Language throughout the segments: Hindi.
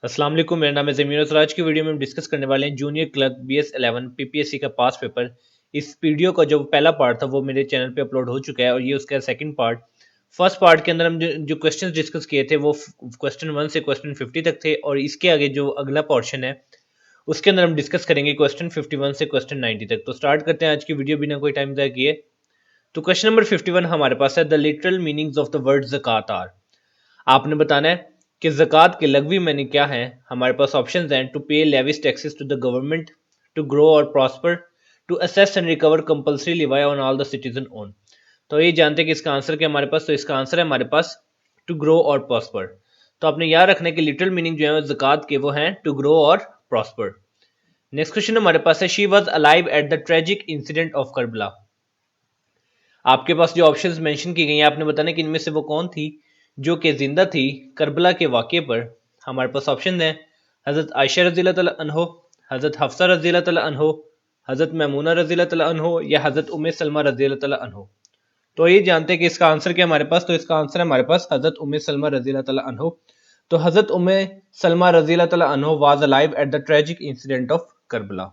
अस्सलाम वालेकुम, मेरा नाम है ज़मीर और आज की वीडियो में हम डिस्कस करने वाले हैं जूनियर क्लर्क BS11 PPSC का पास पेपर। इस वीडियो का जो पहला पार्ट था वो मेरे चैनल पे अपलोड हो चुका है और ये उसका सेकंड पार्ट। फर्स्ट पार्ट के अंदर हम जो क्वेश्चंस डिस्कस किए थे वो क्वेश्चन 1 से क्वेश्चन 50 तक थे और इसके आगे जो अगला पोर्शन है उसके अंदर हम डिस्कस करेंगे क्वेश्चन 51 से क्वेश्चन 90 तक। तो स्टार्ट करते हैं आज की वीडियो बिना कोई टाइम ज़ाया किए। तो क्वेश्चन नंबर 51 हमारे पास है, the literal meanings of the word ज़कात आर। आपने बताना है कि ज़कात के लघवी मानी क्या हैं। हमारे पास ऑप्शंस हैं, to pay levies taxes to the government, to grow और prosper, to assess and recover compulsory levy on all the citizen own. तो ये जानते हैं कि इसका आंसर क्या हमारे पास, तो इसका आंसर है हमारे पास टू ग्रो और प्रॉस्पर। तो आपने याद रखना है कि लिटरल मीनिंग जो है ज़कात के वो हैं टू ग्रो और प्रॉस्पर। नेक्स्ट क्वेश्चन हमारे पास है, she was alive at the tragic incident of Karbala. आपके पास जो ऑप्शंस मेंशन की गई हैं आपने बताना कि इनमें से वो कौन थी जो कि जिंदा थी करबला के वाक़े पर। हमारे पास ऑप्शन हैं, हज़रत आयशा रज़ियल्लाहु तआला अन्हो, हज़रत हफ्सा रज़ियल्लाहु तआला अन्हो, हज़रत मैमूना रज़ियल्लाहु तआला अन्हो या हज़रत उम्मे सलमा रज़ियल्लाहु तआला अन्हो। तो ये जानते हैं कि इसका आंसर क्या हमारे पास, तो इसका आंसर है हमारे पास हज़रत उम्मे सलमा रज़ियल्लाहु तआला अन्हो। तो हज़रत उम्मे सलमा रज़ियल्लाहु तआला अन्हो was alive at the tragic incident of Karbala.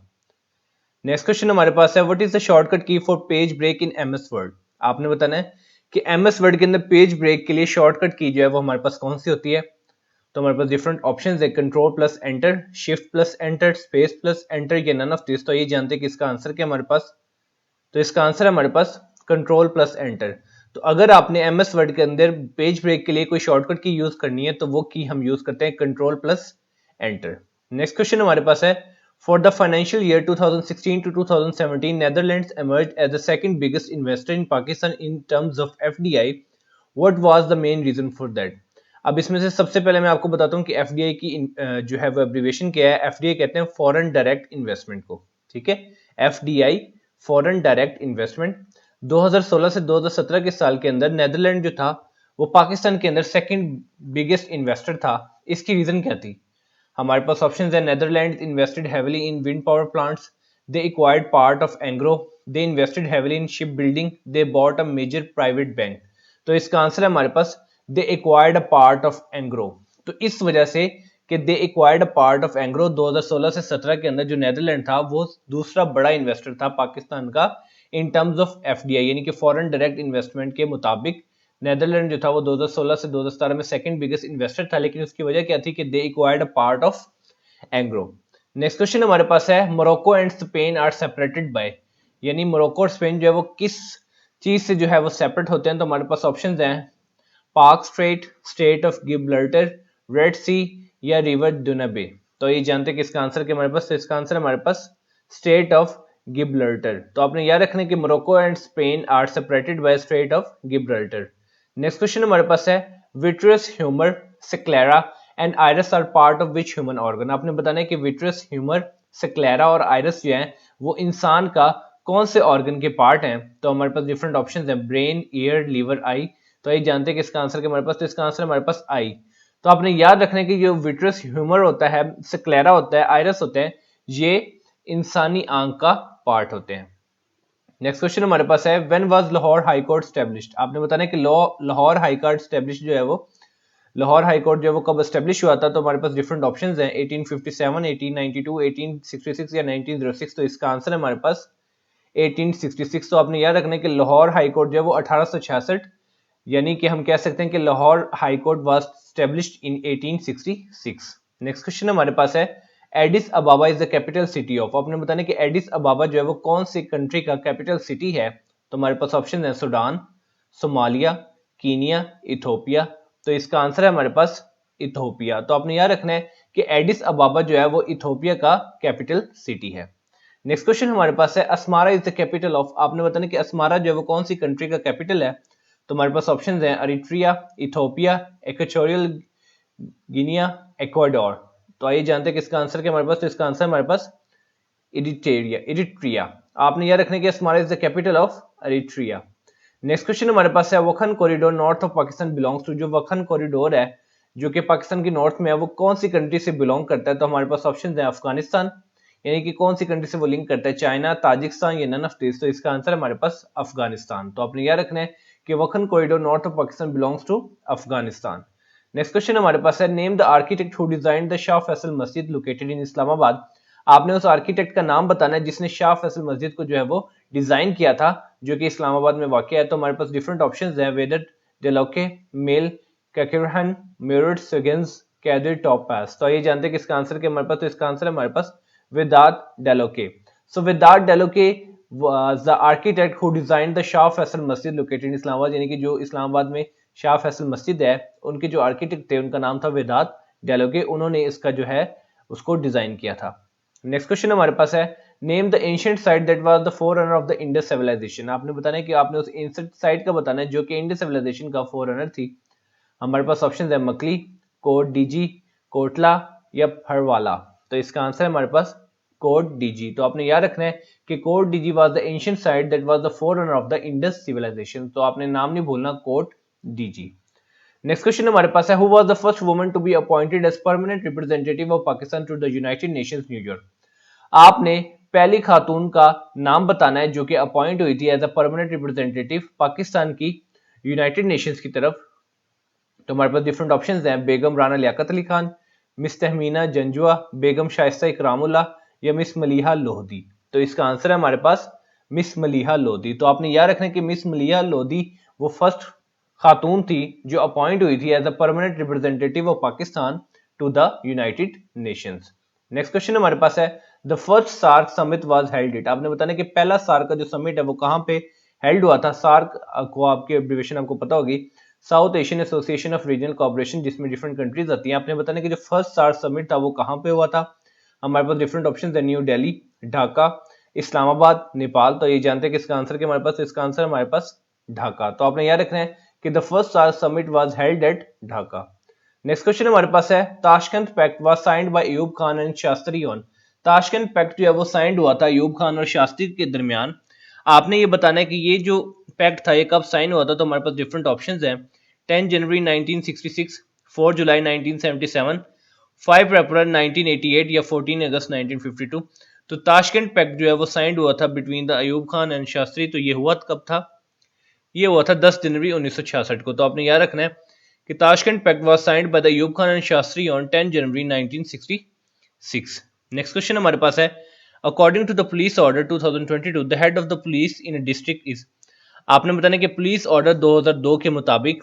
Next question हमारे पास है, what is the shortcut key for page break in MS word. आपने बताना है कि MS वर्ड के अंदर पेज ब्रेक के लिए शॉर्टकट की जो है वो हमारे पास कौन सी होती है। तो हमारे पास डिफरेंट ऑप्शंस है, control plus enter, shift plus enter, space plus enter या नन ऑफ दिस। तो ये जानते हैं कि इसका आंसर क्या हमारे पास, तो इसका आंसर है हमारे पास कंट्रोल प्लस एंटर। तो अगर आपने MS वर्ड के अंदर पेज ब्रेक के लिए कोई शॉर्टकट की यूज करनी है तो वो की हम यूज करते हैं control plus enter. Next question हमारे पास है, for the financial year 2016 to 2017, Netherlands emerged as the second biggest investor in Pakistan in terms of FDI. What was the main reason for that? अब इसमें से सबसे पहले मैं आपको बताता हूँ कि FDI की जो है वो एब्रीवेशन क्या है। FDI कहते हैं फॉरेन डायरेक्ट इन्वेस्टमेंट को, ठीक है। FDI foreign direct investment. 2016 से 2017 के साल के अंदर नेदरलैंड जो था वो पाकिस्तान के अंदर सेकंड बिगेस्ट इन्वेस्टर था। इसकी रीजन क्या थी। हमारे पास ऑप्शन है, Netherland invested heavily in wind power plants, they acquired part of Engro, they invested heavily in ship building, they bought a major private bank. तो इसका आंसर है हमारे पास they acquired a part of Engro. तो इस वजह से कि they acquired a part of Engro 2016 से 17 के अंदर जो नेदरलैंड था वो दूसरा बड़ा इन्वेस्टर था पाकिस्तान का इन टर्म्स ऑफ FDI यानी कि फॉरेन डायरेक्ट इन्वेस्टमेंट के मुताबिक। नेदरलैंड जो था वो 2016 से 2017 में सेकंड बिगेस्ट इन्वेस्टर था, लेकिन उसकी वजह क्या थी कि they acquired a part of Engro. Next question हमारे पास है, Morocco and Spain are separated by, यानी मोरक्को और स्पेन जो है वो किस चीज से जो है वो सेपरेट होते हैं। तो हमारे पास ऑप्शंस हैं, Palk Strait, strait of Gibraltar, Red Sea या रिवर दुनबे। तो ये जानते हैं कि इसका आंसर क्या हमारे पास, तो इसका आंसर हमारे पास स्टेट ऑफ गिब्राल्टर। तो आपने याद रखना है कि Morocco and Spain are separated by strait of Gibraltar. Next question हमारे पास है, vitreous humour, sclera and iris are part of which human organ. आपने बताना है कि विट्रियस ह्यूमर, स्क्लेरा और आइरस जो है वो इंसान का कौन से ऑर्गन के पार्ट हैं। तो हमारे पास डिफरेंट ऑप्शंस हैं, ब्रेन, ईयर, लीवर, आई। तो ये जानते हैं कि इसका आंसर क्या हमारे पास, तो इसका आंसर हमारे पास आई। तो आपने याद रखना है कि जो विट्रियस ह्यूमर होता है, स्क्लेरा होता है, आइरस होते हैं, ये इंसानी आंख का पार्ट होते हैं। नेक्स्ट क्वेश्चन हमारे पास है, when was Lahore high court established. आपने बताना है कि लाहौर हाई कोर्ट स्टैब्लिश जो है वो, लाहौर हाई कोर्ट जो है वो कब स्टैब्लिश हुआ था। तो हमारे पास डिफरेंट ऑप्शंस हैं, 1857, 1892, 1866 या 1906। तो इसका आंसर है हमारे पास 1866। तो आपने याद रखना है कि लाहौर हाई कोर्ट जो है वो 1866, यानी कि हम कह सकते हैं कि Lahore high court was established in 1866। Next question हमारे पास है, Aedes अबाबा is the capital city of. आपने बताना कि एडिस अबाबा जो है वो कौन सी कंट्री का कैपिटल सिटी है। तो हमारे पास ऑप्शन है, सूडान, सोमालिया, कीनिया, इथोपिया। तो इसका आंसर है हमारे पास इथोपिया। तो आपने याद रखना है कि एडिस अबाबा जो है वो इथोपिया का कैपिटल सिटी है। नेक्स्ट क्वेश्चन हमारे पास है, Asmara is the capital of. आपने बताना कि अस्मारा जो है वो कौन सी कंट्री का कैपिटल है। तो हमारे पास ऑप्शन हैं, अरिट्रिया, इथोपिया, इक्वेटोरियल गिनिया, इक्वाडोर। तो आइए जानते हैं कि इसका आंसर क्या हमारे पास, तो इसका आंसर हमारे पास इरिट्रिया। आपने यह रखना है कि Asmara is the capital of Eritrea. Next question हमारे पास है, Wakhan corridor north of Pakistan belongs to. जो वखन कॉरिडोर है जो कि पाकिस्तान की नॉर्थ में है वो कौन सी कंट्री से बिलोंग करता है। तो हमारे पास ऑप्शन है, अफगानिस्तान, यानी कि कौन सी कंट्री से वो लिंक करता है, चाइना, ताजिकिस्तान या नन ऑफ दिस। तो इसका आंसर हमारे पास अफगानिस्तान। तो आपने याद रखना है कि Wakhan corridor north of Pakistan belongs to Afghanistan. Next question हमारे पास है, name the architect who designed the Shah Faisal Masjid located इन इस्लामाबाद। आपने उस आर्किटेक्ट का नाम बताना है जिसने शाह फैसल मस्जिद को जो है वो डिजाइन किया था, जो कि इस्लामाबाद में वाक़ है। तो हमारे पास डिफरेंट ऑप्शंस हैं, वेदर डेलोके, मेल कैकिरहन, मेरिट सेगेंस, कैदर टॉपास। तो ये जानते हैं किसका आंसर, के हमारे पास, तो इसका आंसर है हमारे पास वेदात डेलोके। सो वेदात डेलोके was the architect who designed the Shah Faisal Masjid located इन इस्लामाबाद, यानी कि जो इस्लामाबाद में शाह फैसल मस्जिद है, उनके जो आर्किटेक्ट थे उनका नाम था वेदात डेलोके, उन्होंने इसका जो है उसको डिजाइन किया था। नेक्स्ट क्वेश्चन हमारे पास है, name the ancient site that was the forerunner of the Indus civilization. आपने बताना है कि आपने उस एंशिएंट साइट का बताना है जो कि इंडस सिविलाइजेशन का फोररनर थी। हमारे पास ऑप्शन है मकली, कोट डीजी, कोटला या फरवाला। तो इसका आंसर है हमारे पास कोट डीजी। तो आपने याद रखना है कि Kot Diji was the ancient site that was the forerunner of the Indus civilization. तो आपने नाम नहीं भूलना, कोट डीजी। नेक्स्ट क्वेश्चन हमारे पास है, who was the first woman to be appointed as permanent representative of Pakistan to the United Nations New York. आपने पहली खातून का नाम बताना है जो कि अपॉइंट हुई थी as a permanent representative Pakistan की यूनाइटेड नेशंस की तरफ। तो हमारे पास डिफरेंट ऑप्शंस हैं, बेगम राना लियाकत अली खान, मिस तहमीना जंजुआ, बेगम शाइस्ता इकरामुल्लाह या मिस मलिहा लोधी। तो इसका आंसर है हमारे पास मिस मलिहा लोधी। तो आपने याद रखना है कि मिस मलिहा लोधी वो फर्स्ट खातून थी जो अपॉइंट हुई थी as a permanent representative of Pakistan to the United Nations. Next question हमारे पास है, the first SAARC summit was held it. आपने बताना कि पहला सार्क का जो समिट है वो कहां पे हेल्ड हुआ था। सार्क को आपके एब्रिविएशन आपको पता होगी, south Asian Association of regional cooperation, जिसमें डिफरेंट कंट्रीज आती हैं। आपने बताना कि जो फर्स्ट सार्क समिट था वो कहां पे हुआ था। हमारे पास डिफरेंट ऑप्शंस है, न्यू दिल्ली, ढाका, इस्लामाबाद, नेपाल। तो ये जानते हैं किसका आंसर, के हमारे पास, इसका आंसर हमारे पास ढाका। तो आपने याद रखना है कि the first SAARC summit was held at Dhaka. Next question हमारे पास है, Tashkent pact was signed by Ayub Khan and Shastri on. Tashkent pact जो है वो साइंड हुआ था अयूब खान और शास्त्री के दरमियान। आपने ये बताना है कि ये जो पैक्ट था ये कब साइन हुआ था। तो हमारे पास डिफरेंट ऑप्शंस हैं, 10 जनवरी 1966, 4 जुलाई 1977, 5 अप्रैल 1988 या 14 अगस्त 1952। तो ताशकंद पैक्ट जो है वो साइंड हुआ था between the Ayub Khan and Shastri. तो ये हुआ कब था, ये हुआ था 10 जनवरी 1966 को। तो आपने याद रखना है कि Tashkent pact was signed by the Ayub Khan and Shastri on 10 January 1966। Next question हमारे पास है, according to the police order 2022 the head of the police in a district is. आपने बताना कि पुलिस ऑर्डर 2002 के मुताबिक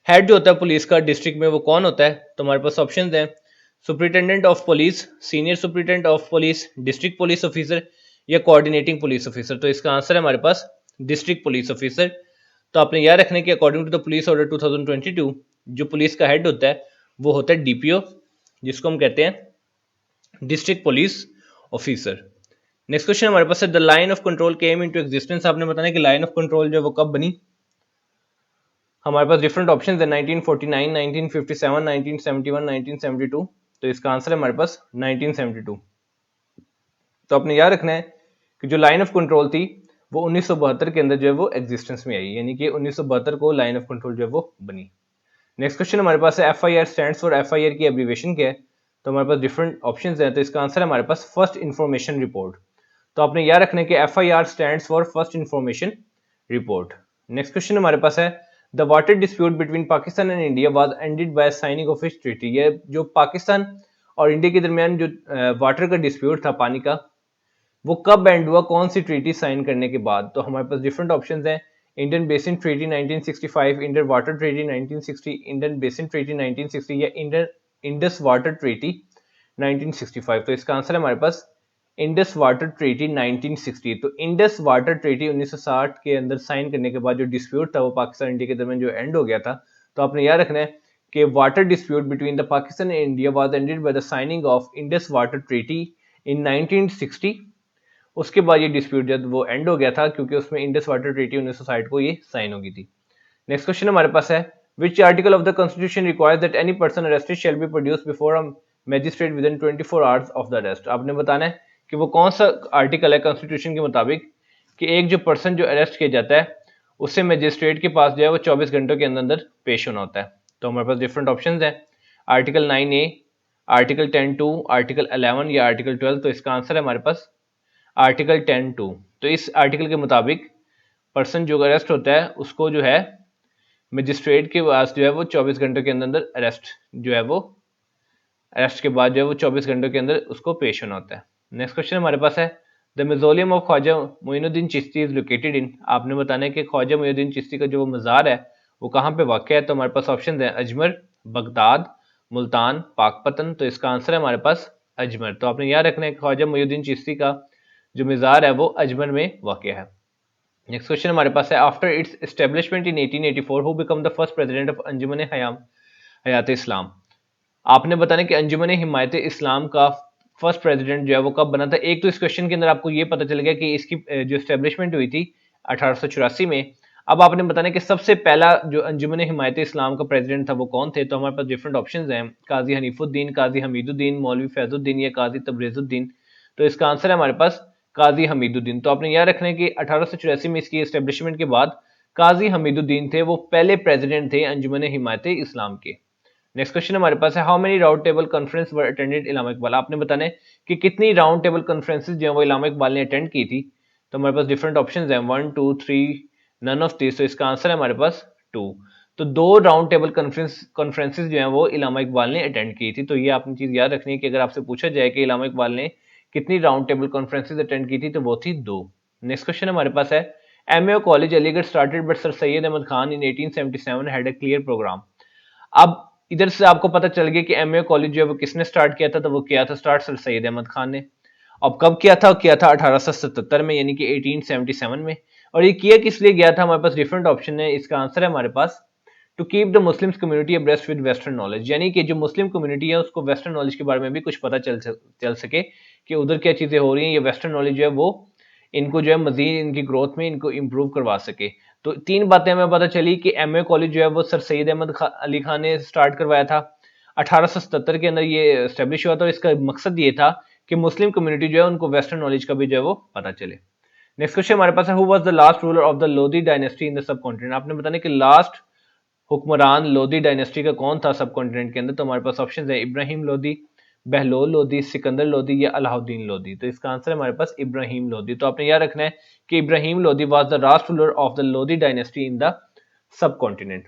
हेड जो होता है पुलिस का डिस्ट्रिक्ट में वो कौन होता है। तो हमारे पास ऑप्शंस हैं, superintendent of police, senior superintendent of police, district police officer या कोऑर्डिनेटिंग पुलिस ऑफिसर। तो इसका आंसर है हमारे पास डिस्ट्रिक्ट पुलिस ऑफिसर। तो आपने याद रखना है कि according to the police order 2022 जो पुलिस का हेड होता है वो होता है डीपीओ, जिसको हम कहते हैं district police officer. Next question हमारे पास है, the line of control came into existence. आपने बताना है कि लाइन ऑफ कंट्रोल जो है वो कब बनी। हमारे पास डिफरेंट ऑप्शन है, 1949, 1957, 1971, 1972। तो इसका आंसर है हमारे पास 1972। तो आपने याद रखना है कि जो लाइन ऑफ कंट्रोल थी वो 1972 के अंदर जो है वो एग्जिस्टेंस में आई, यानी कि 1972 को लाइन ऑफ कंट्रोल जो है वो बनी। नेक्स्ट क्वेश्चन हमारे पास है, एफआईआर स्टैंड्स फॉर, एफआईआर की एब्रीविएशन क्या है। तो हमारे पास डिफरेंट ऑप्शंस हैं। तो इसका आंसर है हमारे पास फर्स्ट इन्फॉर्मेशन रिपोर्ट। तो आपने याद रखना है कि FIR stands for first information report. Next question हमारे पास है, the water dispute between Pakistan and India was ended by signing of which treaty. ये जो पाकिस्तान और इंडिया के दरमियान जो वाटर का डिस्प्यूट था, पानी का, वो कब एंड हुआ, कौन सी ट्रीटी साइन करने के बाद। तो हमारे पास डिफरेंट ऑप्शंस हैं, Indian basin treaty 1965, Indian water treaty 1960, Indian basin treaty 1960 या इंडियन इंडस वाटर ट्रीटी 1965। तो इसका आंसर है हमारे पास इंडस वाटर ट्रीटी 1960। तो इंडस वाटर ट्रीटी 1960 के अंदर साइन करने के बाद जो डिस्प्यूट था वो पाकिस्तान इंडिया के दरमियान जो एंड हो गया था। तो आपने याद रखना है कि water dispute between the Pakistan and India was ended by the signing of Indus Water Treaty in 1960। उसके बाद ये डिस्प्यूट जब वो एंड हो गया था, क्योंकि उसमें इंडस वाटर ट्रीटी 1960 को ये साइन हो गई थी। नेक्स्ट क्वेश्चन हमारे पास है, which article of the constitution requires that any person arrested shall be produced before a magistrate with in 24 hours of the arrest. आपने बताना है कि वो कौन सा आर्टिकल है कॉन्स्टिट्यूशन के मुताबिक कि एक जो पर्सन जो अरेस्ट किया जाता है उससे मैजिस्ट्रेट के पास जो है वो 24 घंटों के अंदर अंदर पेश होना होता है। तो हमारे पास डिफरेंट ऑप्शन है, आर्टिकल 9A, आर्टिकल 10(2), आर्टिकल 11 या आर्टिकल 12। तो इसका आंसर है हमारे पास आर्टिकल 10(2). तो इस आर्टिकल के मुताबिक पर्सन जो अरेस्ट होता है उसको जो है मजिस्ट्रेट के पास जो है वो 24 घंटों के अंदर अरेस्ट के बाद जो है वो 24 घंटों के अंदर उसको पेश होना होता है। नेक्स्ट क्वेश्चन हमारे पास है the mausoleum of Khwaja Moinuddin Chishti is located in. आपने बताना है कि ख्वाजा मोइनुद्दीन चिश्ती का जो मज़ार है वो कहाँ पे वाक़ है। तो हमारे पास ऑप्शन है अजमेर, बगदाद, मुल्तान, पाकपतन। तो इसका आंसर है हमारे पास अजमेर। तो आपने याद रखना है कि ख्वाजा मोइनुद्दीन चिश्ती का जो मज़ार है वो अजमेर में वाक़ है। नेक्स्ट क्वेश्चन हमारे पास है after its establishment in 1884 who became the first president of Anjuman Hayat Islam. आपने बताना कि अंजुमन हिमायत इस्लाम का फर्स्ट प्रेसिडेंट जो है वो कब बना था। एक तो इस क्वेश्चन के अंदर आपको ये पता चल गया कि इसकी जो एस्टेब्लिशमेंट हुई थी 1884 में। अब आपने बताना कि सबसे पहला जो अंजुमन हिमायत इस्लाम का प्रेसिडेंट था वो कौन थे। तो हमारे पास डिफरेंट ऑप्शंस हैं, काजी हनीफुद्दीन, काजी हमीदुद्दीन, मौलवी फैजुद्दीन या काजी तबरेजुद्दीन। तो इसका आंसर है हमारे पास काजी हमीदुद्दीन। तो आपने याद रखना है कि 1884 में इसकी एस्टेब्लिशमेंट के बाद काजी हमीदुद्दीन थे वो पहले प्रेसिडेंट थे अंजुमन हिमायत इस्लाम के। नेक्स्ट क्वेश्चन हमारे पास है how many round table conference were attended Allama Iqbal. आपने बताना है कि कितनी राउंड टेबल कॉन्फ्रेंसेस जो है वो इलामा इकबाल ने अटेंड की थी। तो हमारे पास डिफरेंट ऑप्शंस हैं 1 2 3 नन ऑफ दिस। तो इसका आंसर है हमारे पास 2। तो 2 राउंड टेबल कॉन्फ्रेंसेस जो है वो इलामा इकबाल ने अटेंड की थी। तो ये आपने चीज याद रखनी है कि अगर आपसे पूछा जाए कि इलामा इकबाल ने कितनी राउंड टेबल कॉन्फ्रेंसेस अटेंड की थी तो वो थी 2। नेक्स्ट क्वेश्चन हमारे पास है MA college Aligarh started but sir Syed Ahmad Khan in 1877 had a clear programme. अब इधर से आपको पता चल गया कि एमए कॉलेज जो है वो किसने स्टार्ट किया था। तो वो किया था स्टार्ट सर सैयद अहमद खान ने। अब कब किया था? किया था 1877 में, यानी कि 1877 में। और ये किया किस लिए गया था? हमारे पास डिफरेंट ऑप्शन है। इसका आंसर है हमारे पास to keep the Muslims community abreast with western knowledge, यानी कि जो मुस्लिम कम्युनिटी है उसको वेस्टर्न नॉलेज के बारे में भी कुछ पता चल सके कि उधर क्या चीजें हो रही हैं। ये वेस्टर्न नॉलेज जो है वो इनको जो है मजीद इनकी ग्रोथ में इनको इम्प्रूव करवा सके। तो 3 बातें हमें पता चली कि एमए कॉलेज जो है वो सर सैयद अहमद अली खान ने स्टार्ट करवाया था। 1877 के अंदर ये स्टेब्लिश हुआ था और इसका मकसद ये था कि मुस्लिम कम्युनिटी जो है उनको वेस्टर्न नॉलेज का भी जो है वो पता चले। नेक्स्ट क्वेश्चन हमारे पास है who was the last ruler of the Lodhi dynasty in the सब कॉन्टिनेंट। आपने बताना कि लास्ट हुक्मरान लोधी डायनेस्टी का कौन था सब कॉन्टिनेंट के अंदर। तो हमारे पास ऑप्शन है इब्राहिम लोधी, बहलोल लोधी, सिकंदर लोधी या अलाउद्दीन लोधी। तो इसका आंसर है हमारे पास इब्राहिम लोधी। तो आपने याद रखना है कि Ibrahim Lodhi was the last ruler of the Lodhi dynasty in the subcontinent.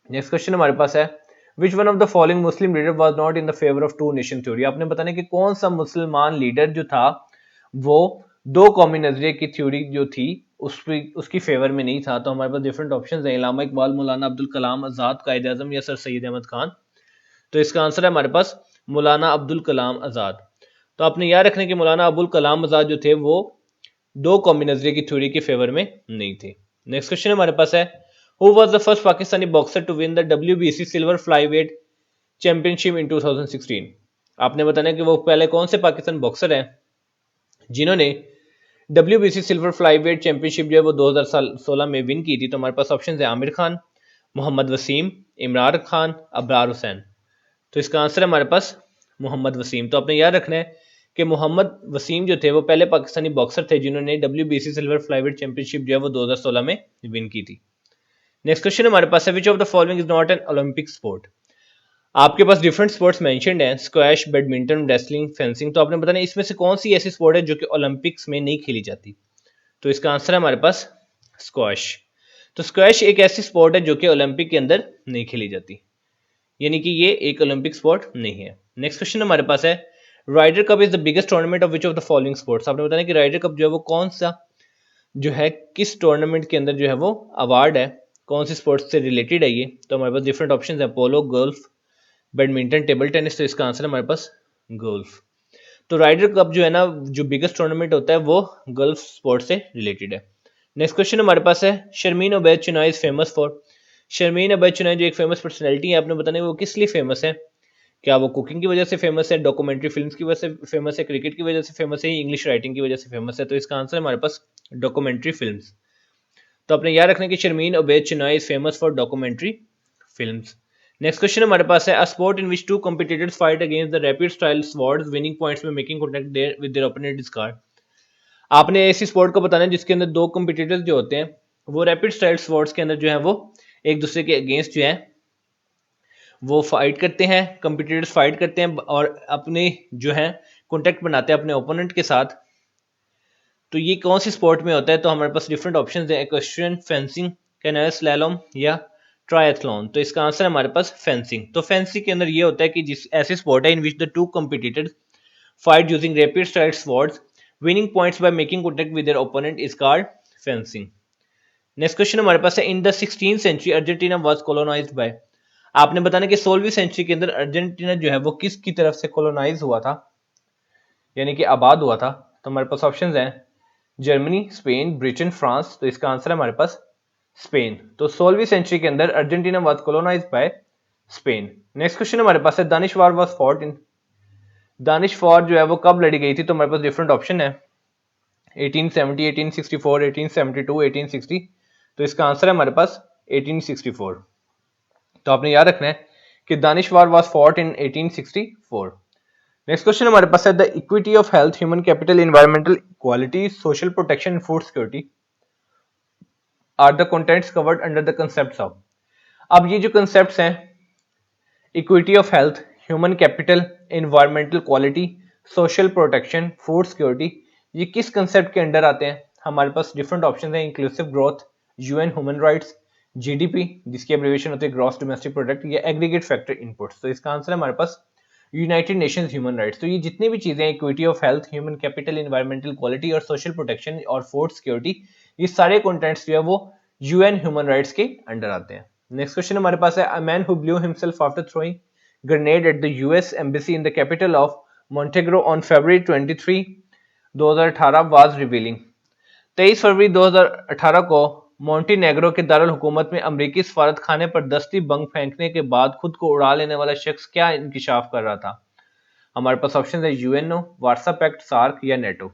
Next question हमारे पास है which one of the following Muslim leader was not in the favour of two nation theory. आपने बताना कि कौन सा मुसलमान लीडर जो था वो दो कौमी नजरिए की थ्योरी जो थी उसकी फेवर में नहीं था। तो हमारे पास डिफरेंट ऑप्शंस हैं इलामा इकबाल, मौलाना अब्दुल कलाम आजाद, कायद आजम या सर सैयद अहमद खान। तो इसका आंसर है हमारे पास मौलाना अब्दुल कलाम आजाद। तो आपने याद रखना कि मौलाना अब्दुल कलाम आजाद जो थे वो दो कौमी नजरिए की थ्योरी के फेवर में नहीं थे। नेक्स्ट क्वेश्चन हमारे पास है who was the first Pakistani boxer to win the WBC silver flyweight championship in 2016। आपने बताना कि वो पहले कौन से पाकिस्तान बॉक्सर हैं जिन्होंने WBC सिल्वर फ्लाईवेट चैंपियनशिप जो है वो 2016 में विन की थी। तो हमारे पास ऑप्शन है आमिर खान, मोहम्मद वसीम, इमरान खान, अबरार हुसैन। तो इसका आंसर है हमारे पास मोहम्मद वसीम। तो आपने याद रखना है कि मोहम्मद वसीम जो थे वो पहले पाकिस्तानी बॉक्सर थे जिन्होंने WBC सिल्वर फ्लाईवेट चैंपियनशिप जो है वो 2016 में विन की थी। नेक्स्ट क्वेश्चन हमारे पास है विच of the following is not an Olympic sport. आपके पास डिफरेंट स्पोर्ट्स मेंशन्ड हैं स्क्वैश, बैडमिंटन, रेसलिंग, फेंसिंग। तो आपने बताना इसमें से कौन सी ऐसी स्पोर्ट है जो कि ओलंपिक्स में नहीं खेली जाती। तो इसका आंसर है हमारे पास स्क्वैश। तो स्क्वैश एक ऐसी स्पोर्ट है जो कि ओलंपिक के अंदर नहीं खेली जाती, यानी कि ये एक ओलंपिक स्पोर्ट नहीं है। नेक्स्ट क्वेश्चन हमारे पास है Ryder cup is the biggest tournament of which of the following sports. आपने बताना कि राइडर कप जो है वो कौन सा जो है किस टूर्नामेंट के अंदर जो है वो अवार्ड है, कौन सी स्पोर्ट्स से रिलेटेड है ये। तो हमारे पास डिफरेंट ऑप्शन है polo, golf, badminton, table tennis. तो इसका आंसर है हमारे पास गोल्फ। तो राइडर कप जो है ना जो बिगेस्ट टूर्नामेंट होता है वो गोल्फ स्पोर्ट से रिलेटेड है। नेक्स्ट क्वेश्चन हमारे पास है Sharmeen Obaid Chinoy is famous for. Sharmeen Obaid Chinoy जो एक फेमस पर्सनैलिटी है आपने बताना है वो किस लिए फेमस है। क्या वो कुकिंग की वजह से फेमस है, डॉक्यूमेंट्री फिल्म्स की वजह से फेमस है, क्रिकेट की वजह से फेमस है, इंग्लिश राइटिंग की वजह से फेमस है। तो इसका आंसर है हमारे पास डॉक्यूमेंट्री फिल्म्स। तो आपने याद रखना कि Sharmeen Obaid Chinoy is famous for documentary films. Next question हमारे पास है a sport in which two competitors fight against the rapid style swords winning points में making contact there with their opponent is called. आपने ऐसी स्पोर्ट को बताना है जिसके अंदर दो कंपीटिटर्स जो होते हैं वो रैपिड स्टाइल स्वॉर्ड्स के अंदर जो है वो एक दूसरे के अगेंस्ट जो है वो फाइट करते हैं, कंपीटिटर्स फाइट करते हैं और अपने जो है कॉन्टेक्ट बनाते हैं अपने ओपोनेंट के साथ। तो ये कौन सी स्पोर्ट में होता है। तो हमारे पास डिफरेंट ऑप्शंस हैं इक्वेस्ट्रियन, फेंसिंग, कैनोए स्लैलॉम या ट्रायथलॉन। तो इसका आंसर है हमारे पास फेंसिंग। तो फेंसिंग के अंदर ये होता है कि जिस ऐसी स्पोर्ट है in which the two competitors fight using rapid strike swords winning points by making contact with their opponent is called fencing. Next question हमारे पास है in the 16th century Argentina was colonised by. आपने बताना कि 16वीं सेंचुरी के अंदर अर्जेंटीना जो है वो किसकी तरफ से कॉलोनाइज हुआ था, यानी कि आबाद हुआ था। तो हमारे पास ऑप्शंस हैं जर्मनी, स्पेन, ब्रिटेन, फ्रांस। तो इसका आंसर है हमारे पास स्पेन। तो 16वीं सेंचुरी के अंदर Argentina was colonised by Spain. Next question हमारे पास है Danish war was fought in. Danish war जो है वो कब लड़ी गई थी। तो हमारे पास डिफरेंट ऑप्शन है 1870, 1864, 1872, 1860। तो इसका आंसर है हमारे पास 1864। तो आपने याद रखना है कि Danish war was fought in 1864। Next question हमारे पास है the equity of health, human capital, environmental equality, social protection and food security are the contents covered under the concepts of. अब ये जो कंसेप्ट्स हैं equity of health, human capital, environmental quality, social protection, food security, ये किस कंसेप्ट के अंडर आते हैं। हमारे पास डिफरेंट ऑप्शन हैं inclusive growth, UN human rights, GDP जिसकी एब्रिविएशन होती है ग्रॉस डोमेस्टिक प्रोडक्ट, या एग्रीगेट फैक्टर इनपुट्स। तो इसका आंसर है हमारे पास यूनाइटेड नेशंस ह्यूमन राइट्स। तो ये जितनी भी चीजें equity of health, human capital, environmental quality और सोशल प्रोटेक्शन और फूड सिक्योरिटी, ये सारे कंटेंट्स जो है वो यूएन ह्यूमन राइट्स के अंडर आते हैं। नेक्स्ट क्वेश्चन हमारे पास है a man who blue himself after throwing grenade at the US embassy in the capital of Montenegro on February 23, 2018 was revealing. 23 फरवरी 2018 को मोंटेनेग्रो के दारुल हुकूमत में अमेरिकी सफारत खाने पर दस्ती बम फेंकने के बाद खुद को उड़ा लेने वाला शख्स क्या इंकिशाफ कर रहा था। हमारे पास ऑप्शन है यूएनओ, वार्सा पैक्ट, सार्क या नेटो।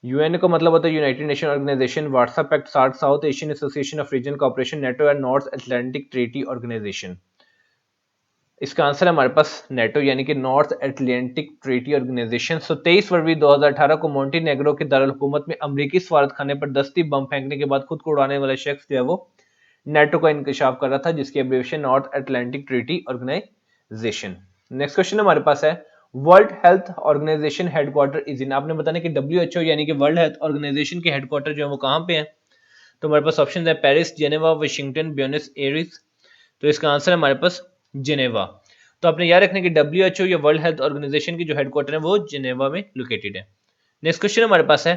यूएनओ का मतलब होता है United Nation Organisation, Warsaw pact, SAARC South Asian Association of Region Cooperation, NATO या नॉर्थ अटलांटिक ट्रीटी ऑर्गेनाइजेशन। इसका आंसर है हमारे पास नेटो यानी कि नॉर्थ अटलांटिक ट्रीटी ऑर्गेनाइजेशन। 23 फरवरी 2018 को मोंटेनेग्रो के दारुल हुकूमत में अमेरिकी सफारत खाने पर दस्ती बम फेंकने के बाद खुद को उड़ाने वाला शख्स जो है वो नेटो का इंकशाफ कर रहा था, जिसकी abbreviation North Atlantic Treaty Organisation. Next question हमारे पास है World Health Organisation headquarter is in. आपने बताना कि WHO यानी कि वर्ल्ड हेल्थ ऑर्गेनाइजेशन के हेडक्वार्टर जो है वो कहाँ पे है। तो हमारे पास ऑप्शन है Paris, Geneva, Washington, Buenos Aires. तो इसका आंसर है हमारे पास जेनेवा। तो आपने याद रखना कि WHO या वर्ल्ड हेल्थ ऑर्गेनाइजेशन की जो हेडक्वार्टर है वो जेनेवा में लोकेटेड है। नेक्स्ट क्वेश्चन हमारे पास है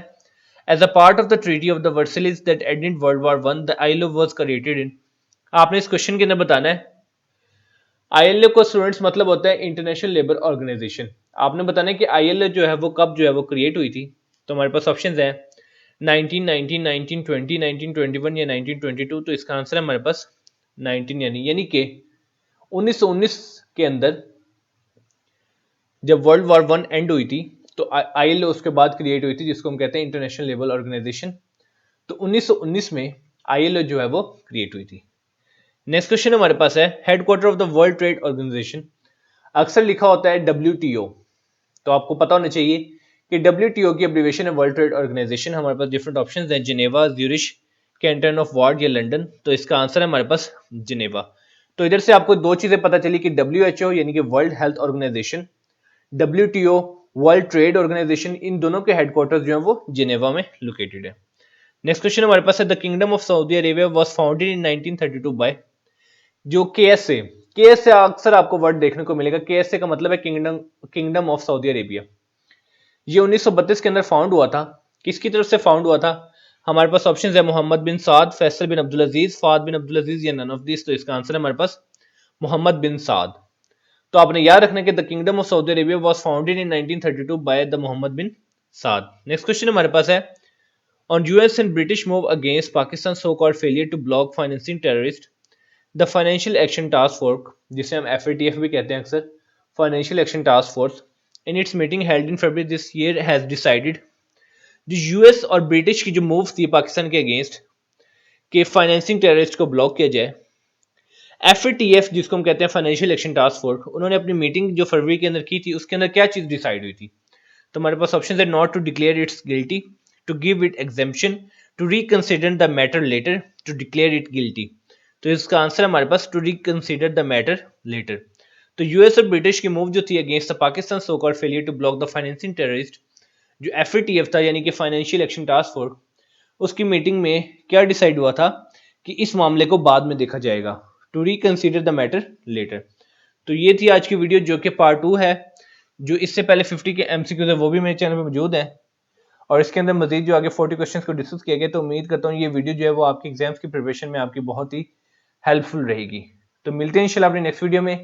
as a part of the treaty of the Versailles that ended World War 1 the ILO was created in. आपने इस क्वेश्चन के अंदर बताना है ILO को स्टूडेंट्स मतलब होता है इंटरनेशनल लेबर ऑर्गेनाइजेशन। आपने बताना है कि ILO जो है वो कब जो है वो क्रिएट हुई थी। तो हमारे पास ऑप्शंस है 1919, 1920, 1921 या 1922। तो इसका आंसर है हमारे पास 19 यानी कि 1919 के अंदर जब वर्ल्ड वॉर 1 एंड हुई थी तो ILO उसके बाद क्रिएट हुई थी, जिसको हम कहते हैं इंटरनेशनल लेबर ऑर्गेनाइजेशन। तो 1919 में ILO जो है वो क्रिएट हुई थी। नेक्स्ट क्वेश्चन हमारे पास है headquarter of the World Trade Organisation. अक्सर लिखा होता है WTO। तो आपको पता होना चाहिए कि WTO की एब्रिविएशन है वर्ल्ड ट्रेड ऑर्गेनाइजेशन। हमारे पास डिफरेंट ऑप्शंस हैं Geneva, Zurich, canton of Vaud या लंदन। तो इसका आंसर है हमारे पास जिनेवा। तो इधर से आपको दो चीजें पता चली कि WHO यानी कि World Health Organization, WTO World Trade Organization, इन दोनों के हेडक्वार्टर्स जो है वो जिनेवा में लोकेटेड है। नेक्स्ट क्वेश्चन हमारे पास है the kingdom of Saudi Arabia was founded in 1932 by. जो KSA अक्सर आपको वर्ड देखने को मिलेगा। KSA का मतलब है किंगडम ऑफ सऊदी अरेबिया। ये 1932 के अंदर फाउंड हुआ था। किसकी तरफ से फाउंड हुआ था। हमारे पास ऑप्शंस है मोहम्मद बिन साद, फैसल बिन अब्दुल अजीज, फाद बिन अब्दुल अजीज या नन ऑफ दिस। तो इसका आंसर है हमारे पास मोहम्मद बिन साद। तो आपने याद रखना कि the kingdom of Saudi Arabia was founded in 1932 by the Mohammad bin Saad. Next question हमारे पास है on US and British move against Pakistan so called failure to block financing terrorist the financial action task force, जिसे हम FATF भी कहते हैं अक्सर, financial action task force, in its meeting held in February this year has decided. जो US और ब्रिटिश की जो मूव थी पाकिस्तान के अगेंस्ट कि फाइनेंसिंग टेररिस्ट को ब्लॉक किया जाए, FATF जिसको हम कहते हैं फाइनेंशियल एक्शन टास्क फोर्स, उन्होंने अपनी मीटिंग जो फरवरी के अंदर की थी उसके अंदर क्या चीज डिसाइड हुई थी। तो हमारे पास ऑप्शन है not to declare its guilty, to give it exemption, to reconsider the matter later, to declare it guilty. तो इसका आंसर है हमारे पास to reconsider the matter later. तो US और ब्रिटिश की मूव जो थी against the Pakistan so called failure to block the financing terrorist, जो FATF था यानी कि फाइनेंशियल एक्शन टास्क फोर्स, उसकी मीटिंग में क्या डिसाइड हुआ था कि इस मामले को बाद में देखा जाएगा, to reconsider the matter later. तो ये थी आज की वीडियो जो कि पार्ट 2 है। जो इससे पहले 50 के MCQs है वो भी मेरे चैनल पे मौजूद है और इसके अंदर मजीद जो आगे 40 क्वेश्चन को डिस्कस किया गया। तो उम्मीद करता हूँ ये वीडियो जो है वो आपके एग्जाम्स की प्रिपरेशन में आपकी बहुत ही हेल्पफुल रहेगी। तो मिलते हैं इंशाल्लाह अपनी नेक्स्ट वीडियो में।